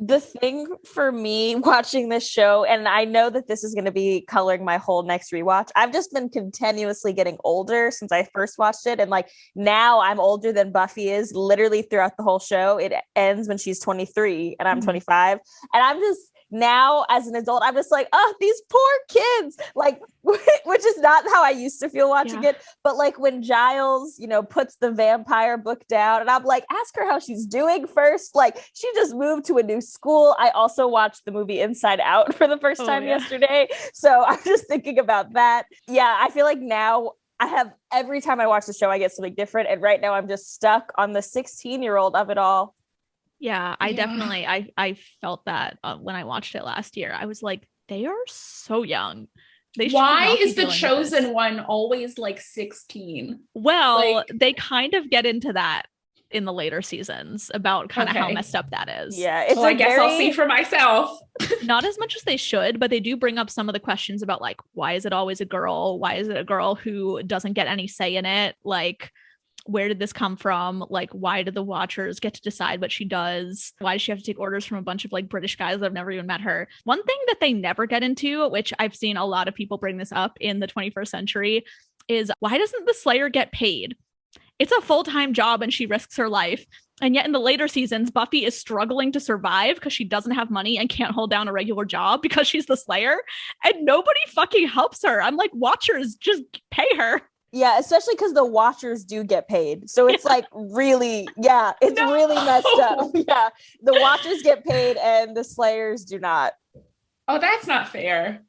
The thing for me watching this show, and I know that this is going to be coloring my whole next rewatch, I've just been continuously getting older since I first watched it. And like now I'm older than Buffy is literally throughout the whole show. It ends when she's 23 and I'm 25. And I'm just now as an adult, I'm just like, oh, these poor kids, like, which is not how I used to feel watching it. But like when Giles, puts the vampire book down and I'm like, ask her how she's doing first. Like she just moved to a new school. I also watched the movie Inside Out for the first time yesterday. So I'm just thinking about that. Yeah, I feel like now I have every time I watch the show, I get something different. And right now I'm just stuck on the 16-year-old of it all. Yeah, I definitely, I felt that when I watched it last year. I was like, they are so young. Why is the chosen one always like 16? Well, they kind of get into that in the later seasons about kind of how messed up that is. Yeah, it's I guess I'll see for myself. Not as much as they should, but they do bring up some of the questions about like, why is it always a girl? Why is it a girl who doesn't get any say in it? Like, where did this come from? Like, why do the Watchers get to decide what she does? Why does she have to take orders from a bunch of like British guys that have never even met her? One thing that they never get into, which I've seen a lot of people bring this up in the 21st century, is why doesn't the Slayer get paid? It's a full-time job and she risks her life. And yet in the later seasons, Buffy is struggling to survive because she doesn't have money and can't hold down a regular job because she's the Slayer. And nobody fucking helps her. I'm like, Watchers, just pay her. Yeah, especially because the Watchers do get paid. So it's like really, it's really messed up. Yeah, the Watchers get paid and the Slayers do not. Oh, that's not fair.